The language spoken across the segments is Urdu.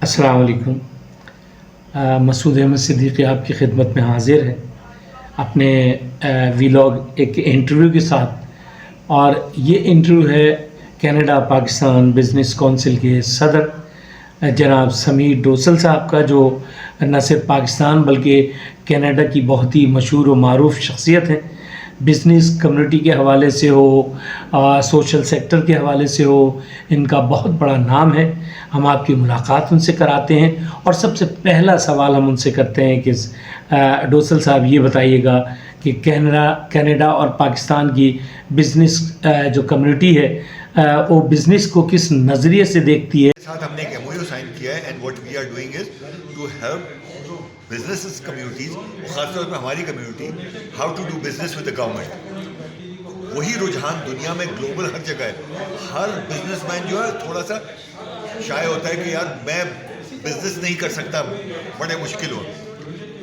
السلام علیکم۔ مسعود احمد صدیقی آپ کی خدمت میں حاضر ہے اپنے ویلاگ ایک انٹرویو کے ساتھ، اور یہ انٹرویو ہے کینیڈا پاکستان بزنس کونسل کے صدر جناب سمیر ڈوسل صاحب کا، جو نہ صرف پاکستان بلکہ کینیڈا کی بہت ہی مشہور و معروف شخصیت ہیں۔ بزنس کمیونٹی کے حوالے سے ہو، سوشل سیکٹر کے حوالے سے ہو، ان کا بہت بڑا نام ہے۔ ہم آپ کی ملاقات ان سے کراتے ہیں، اور سب سے پہلا سوال ہم ان سے کرتے ہیں کہ ڈوسل صاحب یہ بتائیے گا کہ کینیڈا اور پاکستان کی بزنس جو کمیونٹی ہے وہ بزنس کو کس نظریے سے دیکھتی ہے۔ ساتھ ہم نے ایک MOU سائن کیا ہے، and what we are doing is to help business communities, خاص طور پہ ہماری community, how to do business with the government. وہی رجحان دنیا میں گلوبل ہر جگہ ہے۔ ہر بزنس مین جو ہے تھوڑا سا شائع ہوتا ہے کہ یار میں بزنس نہیں کر سکتا، بڑے مشکل ہو۔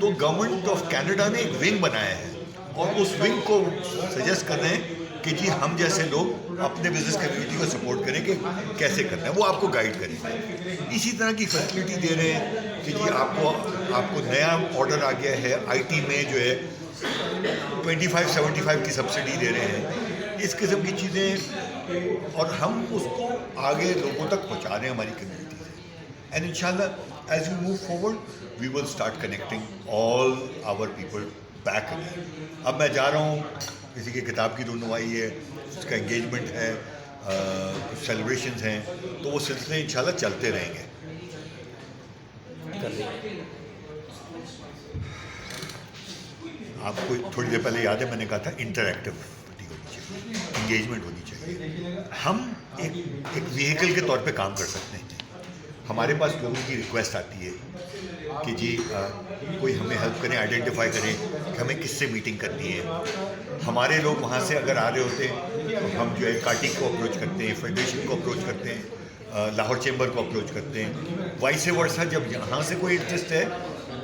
تو گورنمنٹ آف کینیڈا نے ایک ونگ بنایا ہے، اور اس ونگ کو سجیسٹ کر رہے ہیں کہ جی ہم جیسے لوگ اپنے بزنس کمیونٹی کو سپورٹ کریں کہ کیسے کرنا ہے، وہ آپ کو گائیڈ کریں گے۔ اسی طرح کی فیسلٹی دے رہے ہیں کہ جی آپ کو نیا آرڈر آ گیا ہے IT میں، جو ہے 25-75 کی سبسڈی دے رہے ہیں، اس قسم کی چیزیں، اور ہم اس کو آگے لوگوں تک پہنچا رہے ہیں ہماری کمیونٹی سے۔ اینڈ انشاءاللہ as we move forward we will start connecting all our people back again. اب میں جا رہا ہوں، کسی کی کتاب کی رونمائی ہے، اس کا انگیجمنٹ ہے، کچھ سیلیبریشنز ہیں، تو وہ سلسلے انشاءاللہ چلتے رہیں گے۔ آپ کو تھوڑی دیر پہلے یاد ہے میں نے کہا تھا انٹریکٹیوٹی ہونی چاہیے، انگیجمنٹ ہونی چاہیے۔ ہم ایک ویہیکل کے طور پہ کام کر سکتے ہیں۔ ہمارے پاس لوگوں کی ریکویسٹ آتی ہے کہ جی کوئی ہمیں ہیلپ کریں، آئیڈینٹیفائی کریں کہ ہمیں کس سے میٹنگ کرنی ہے۔ ہمارے لوگ وہاں سے اگر آ رہے ہوتے ہیں تو ہم جو ہے کاٹی کو اپروچ کرتے ہیں، فیڈریشن کو اپروچ کرتے ہیں، لاہور چیمبر کو اپروچ کرتے ہیں۔ وائس ورسا جب یہاں سے کوئی انٹرسٹ ہے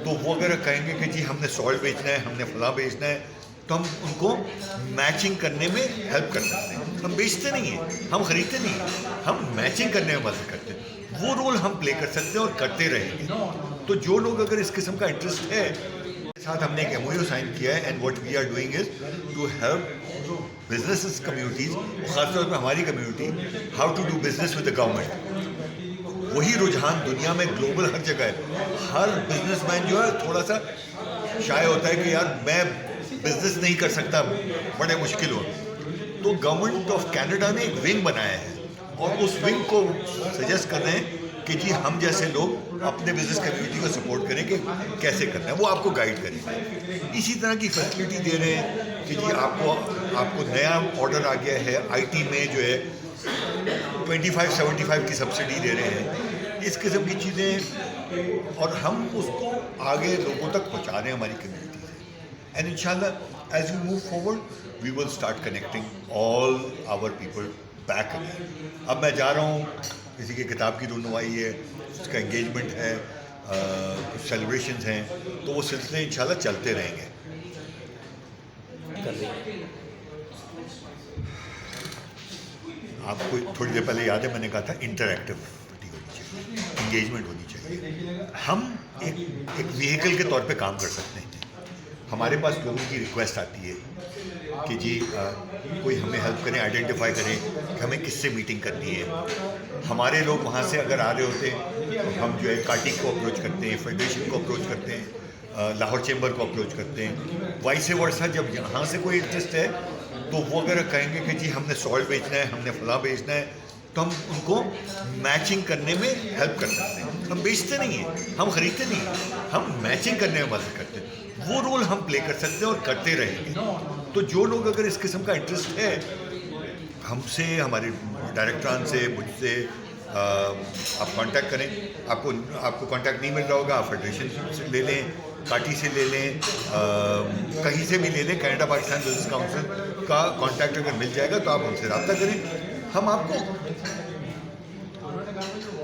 تو وہ اگر کہیں گے کہ جی ہم نے سالٹ بیچنا ہے، ہم نے فلاں بیچنا ہے، تو ہم ان کو میچنگ کرنے میں ہیلپ کر سکتے ہیں۔ ہم بیچتے نہیں ہیں، ہم خریدتے نہیں ہیں، ہم میچنگ کرنے میں مدد کرتے ہیں۔ وہ رول ہم پلے کر سکتے ہیں اور کرتے رہیں گے۔ تو جو لوگ اگر اس قسم کا انٹرسٹ ہے، ساتھ ہم نے ایک MOU سائن کیا ہے، and what we are doing is to help business communities, خاص طور پہ ہماری community, how to do business with the government. وہی رجحان دنیا میں گلوبل ہر جگہ ہے۔ ہر بزنس مین جو ہے تھوڑا سا شائع ہوتا ہے کہ یار میں بزنس نہیں کر سکتا، بڑے مشکل ہو۔ تو گورنمنٹ آف کینیڈا نے ایک ونگ بنایا ہے، اور اس ونگ کو سجیسٹ کر رہے ہیں کہ جی ہم جیسے لوگ اپنے بزنس کمیونٹی کو سپورٹ کریں کہ کیسے کرنا ہے، وہ آپ کو گائیڈ کریں گے۔ اسی طرح کی فیسلٹی دے رہے ہیں کہ جی آپ کو نیا آرڈر آ گیا ہے IT میں، جو ہے 25-75 کی سبسڈی دے رہے ہیں، اس قسم کی چیزیں، اور ہم اس کو آگے لوگوں تک پہنچا رہے ہیں ہماری کمیونٹی سے۔ اینڈ انشاءاللہ as we move forward we will start connecting all our people back again. اب میں جا رہا ہوں، کسی کی کتاب کی رونمائی ہے، اس کا انگیجمنٹ ہے، کچھ سیلیبریشنز ہیں، تو وہ سلسلے انشاءاللہ چلتے رہیں گے۔ آپ کو تھوڑی دیر پہلے یاد ہے میں نے کہا تھا انٹریکٹیوٹی ہونی چاہیے، انگیجمنٹ ہونی چاہیے۔ ہم ایک ویہیکل کے طور پہ کام کر سکتے ہیں۔ ہمارے پاس لوگوں کی ریکویسٹ آتی ہے کہ جی کوئی ہمیں ہیلپ کریں، آئیڈینٹیفائی کریں کہ ہمیں کس سے میٹنگ کرنی ہے۔ ہمارے لوگ وہاں سے اگر آ رہے ہوتے ہیں تو ہم جو ہے کاٹی کو اپروچ کرتے ہیں، فیڈریشن کو اپروچ کرتے ہیں، لاہور چیمبر کو اپروچ کرتے ہیں۔ وائس ورسا جب یہاں سے کوئی انٹرسٹ ہے تو وہ اگر کہیں گے کہ جی ہم نے سالٹ بیچنا ہے، ہم نے فلاں بیچنا ہے، تو ہم ان کو میچنگ کرنے میں ہیلپ کر سکتے ہیں۔ ہم بیچتے نہیں ہیں، ہم خریدتے نہیں ہیں، ہم میچنگ کرنے میں مدد کرتے ہیں۔ وہ رول ہم پلے کر سکتے ہیں اور کرتے رہیں گے۔ تو جو لوگ اگر اس قسم کا انٹرسٹ ہے، ہم سے، ہمارے ڈائریکٹران سے، مجھ سے آپ کانٹیکٹ کریں۔ آپ کو کانٹیکٹ نہیں مل رہا ہوگا، آپ فیڈریشن سے لے لیں، کاٹی سے لے لیں، کہیں سے بھی لے لیں۔ کینیڈا پاکستان بزنس کونسل کا کانٹیکٹ اگر مل جائے گا تو آپ ہم سے رابطہ کریں۔ ہم آپ کو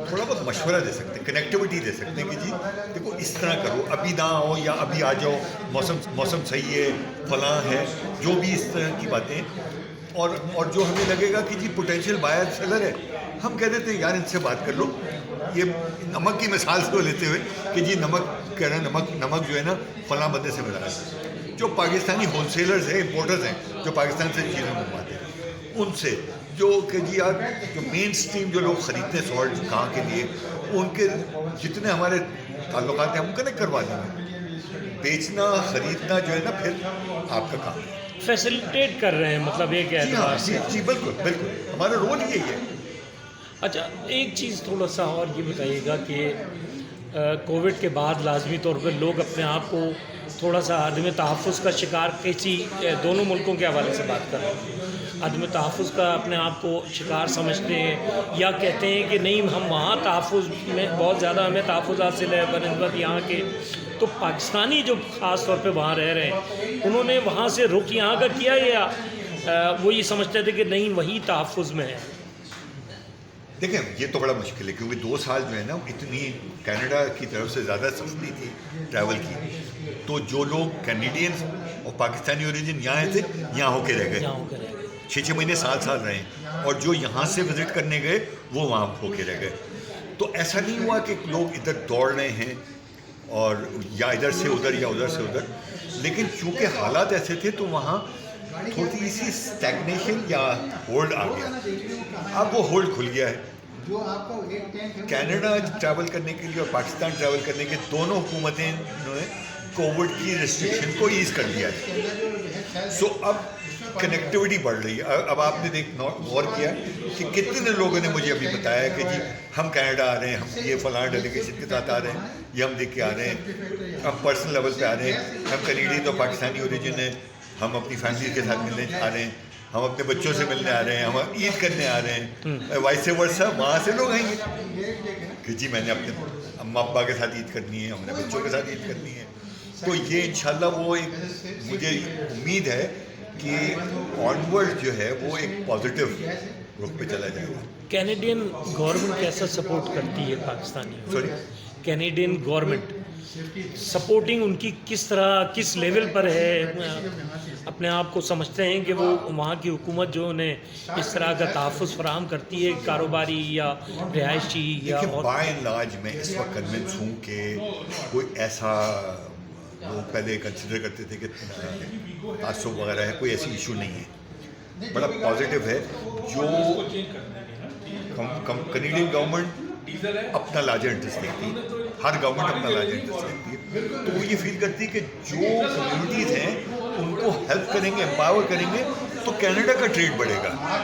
تھوڑا بہت مشورہ دے سکتے ہیں، کنیکٹیوٹی دے سکتے ہیں کہ جی دیکھو اس طرح کرو، ابھی نہ آؤ یا ابھی آ جاؤ، موسم صحیح ہے، فلاں ہے، جو بھی اس طرح کی باتیں۔ اور جو ہمیں لگے گا کہ جی پوٹینشیل بائر سیلر ہے، ہم کہہ دیتے ہیں یار ان سے بات کر لو، یہ نمک کی مثال سے لیتے ہوئے کہ جی نمک کہہ رہے ہیں نمک جو ہے نا فلاں بندے سے ملا ہے. جو پاکستانی ہول سیلرز ہیں, امپورٹرز ہیں, جو پاکستان سے چیزیں منگواتے ہیں, ان سے جو کہ جی یار جو مین اسٹریم جو لوگ خریدتے ہیں سالٹ کہاں کے لیے, ان کے جتنے ہمارے تعلقات ہیں ہم کنیکٹ کروا دیں گے. بیچنا خریدنا جو ہے نا پھر آپ کا کام ہے. فیسیلیٹیٹ کر رہے ہیں مطلب ایک اعتبار سے. جی بالکل بالکل, ہمارا رول یہی ہے. اچھا ایک چیز تھوڑا سا اور یہ بتائیے گا کہ کووڈ کے بعد لازمی طور پر لوگ اپنے آپ کو تھوڑا سا عدم تحفظ کا شکار کسی دونوں ملکوں کے حوالے سے بات کر رہے ہیں, عدم تحفظ کا اپنے آپ کو شکار سمجھتے ہیں یا کہتے ہیں کہ نہیں ہم وہاں تحفظ میں بہت زیادہ ہمیں تحفظ حاصل ہے بنسبت یہاں کے. تو پاکستانی جو خاص طور پہ وہاں رہ رہے ہیں انہوں نے وہاں سے رخ یہاں کا کیا یا وہ یہ سمجھتے تھے کہ نہیں وہی تحفظ میں ہے؟ دیکھیں یہ تو بڑا مشکل ہے کیونکہ 2 سال جو ہے نا اتنی کینیڈا کی طرف سے زیادہ سستی تھی ٹریول کی, تو جو لوگ کینیڈینس اور پاکستانی اوریجن یہاں تھے یہاں ہو کے رہ گئے, 6 مہینے 7 سال رہے, اور جو یہاں سے وزٹ کرنے گئے وہ وہاں ہو کے رہ گئے. تو ایسا نہیں ہوا کہ لوگ ادھر دوڑ رہے ہیں اور یا ادھر سے ادھر یا ادھر سے ادھر, لیکن چونکہ حالات ایسے تھے تو وہاں تھوڑی سی اسٹیگنیشن یا ہولڈ آ گیا. اب وہ ہولڈ کھل گیا ہے. کینیڈا ٹریول کرنے کے لیے اور پاکستان ٹریول کرنے کے دونوں حکومتیں انہوں نے کووڈ کی ریسٹرکشن کو ایز کر دیا ہے. سو اب کنیکٹیوٹی بڑھ رہی ہے. اب آپ نے غور کیا کہ کتنے لوگوں نے مجھے ابھی بتایا کہ جی ہم کینیڈا آ رہے ہیں, ہم یہ فلاں ڈیلیگیشن کے ساتھ آ رہے ہیں, یہ ہم دیکھ کے آ رہے ہیں, ہم پرسنل لیول پہ آ رہے ہیں, ہم کینیڈین تو پاکستانی اوریجن ہیں, ہم اپنی فیملی کے ساتھ ملنے آ رہے ہیں, ہم اپنے بچوں سے ملنے آ رہے ہیں, ہم عید کرنے آ رہے ہیں, وائس ورسا وہاں سے لوگ آئیں گے کہ جی میں نے اپنے اماں ابا کے ساتھ عید کرنی ہے, ہم نے بچوں کے ساتھ عید کرنی ہے. تو یہ انشاءاللہ وہ ایک مجھے امید ہے کہ آنورڈ جو ہے وہ ایک پازیٹیو رخ پہ چلا جائے گا. کینیڈین گورنمنٹ کیسا سپورٹ کرتی ہے Pakistani? Sorry, Canadian government supporting ان کی کس طرح کس لیول پر ہے؟ اپنے آپ کو سمجھتے ہیں کہ وہ وہاں کی حکومت جو انہیں اس طرح کا تحفظ فراہم کرتی ہے کاروباری یا رہائشی یا اور؟ بائی اینڈ لارج میں اس وقت کنونس ہوں کہ کوئی ایسا لوگ پہلے کنسیڈر کرتے تھے کہ تعصب وغیرہ ہے, کوئی ایسی ایشو نہیں ہے. بڑا پازیٹیو ہے. جو کینیڈین گورنمنٹ اپنا لارجر انٹرسٹ دیکھتی ہے, ہر گورنمنٹ اپنا لارجر انٹرسٹ دیکھتی ہے, تو وہ یہ فیل کرتی ہے کہ جو کمیونٹیز ہیں ان کو ہیلپ کریں گے, امپاور کریں گے تو کینیڈا کا ٹریڈ بڑھے گا.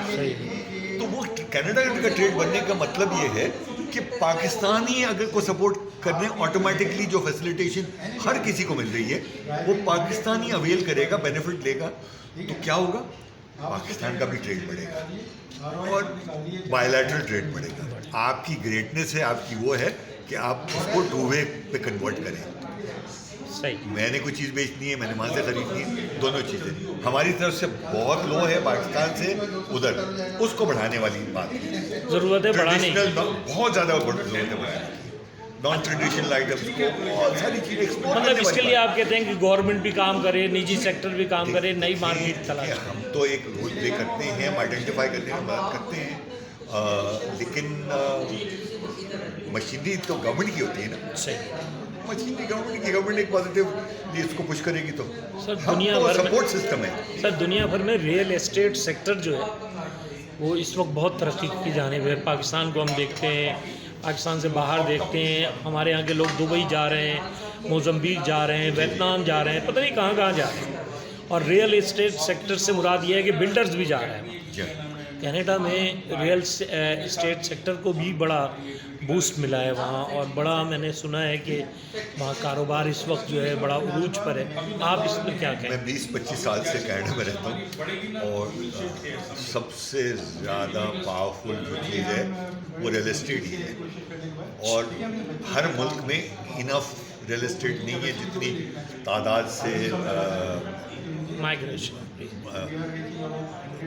تو وہ کینیڈا کا ٹریڈ بڑھنے کا مطلب یہ ہے کہ پاکستانی اگر کو سپورٹ کرنے آٹومیٹکلی جو فیسیلیٹیشن ہر کسی کو مل رہی ہے وہ پاکستانی اویل کرے گا, بینیفٹ لے گا, تو کیا ہوگا, پاکستان کا بھی ٹریڈ بڑھے گا اور بائیلیٹرل ٹریڈ بڑھے گا. آپ کی گریٹنیس ہے, آپ کی وہ ہے کہ آپ اس کو ٹو وے پہ کنورٹ کریں. صحیح, میں نے کوئی چیز بیچنی ہے, میں نے وہاں سے خریدنی ہے, دونوں چیزیں ہماری طرف سے بہت لو ہے پاکستان سے ادھر, اس کو بڑھانے والی بات ہے. ضرورت ہے بڑھانے کی, بہت زیادہ ضرورت ہے بڑھانے کی. نان ٹریڈیشنل آئٹمس کو بہت ساری چیزیں ایکسپورٹ کرنے مطلب اس کے لیے آپ کہتے ہیں کہ گورنمنٹ بھی کام کرے, نجی سیکٹر بھی کام کرے, نئی مارکیٹ تلاش. ہم تو ایک رول پلے کرتے ہیں, ہم آئیڈینٹیفائی کرنے کی بات کرتے ہیں, لیکن مشینری تو گورنمنٹ کی ہوتی ہے نا. صحیح, مشینری گورنمنٹ کی, گورنمنٹ ایک پازیٹیو اس کو پش کرے گی تو سر ہم دنیا تو بھر سپورٹ سسٹم ہے. سر دنیا بھر میں ریئل اسٹیٹ سیکٹر جو ہے وہ اس وقت بہت ترقی کی جانب ہے. پاکستان کو ہم دیکھتے ہیں, پاکستان سے باہر دیکھتے ہیں, ہمارے یہاں کے لوگ دبئی جا رہے ہیں, موزمبیق جا رہے ہیں, ویتنام جا رہے ہیں, پتہ نہیں کہاں کہاں جا رہے ہیں. اور ریئل اسٹیٹ سیکٹر سے مراد یہ ہے کہ بلڈرز بھی جا رہے ہیں. کینیڈا میں ریئل اسٹیٹ سیکٹر کو بھی بڑا بوسٹ ملا ہے وہاں, اور بڑا میں نے سنا ہے کہ وہاں کاروبار اس وقت جو ہے بڑا عروج پر ہے. آپ اس میں کیا کہیں؟ میں 20-25 سال سے کینیڈا میں رہتا ہوں, اور سب سے زیادہ پاورفل جو چیز ہے وہ ریئل اسٹیٹ ہی ہے. اور ہر ملک میں انف ریئل اسٹیٹ نہیں ہے جتنی تعداد سے migration,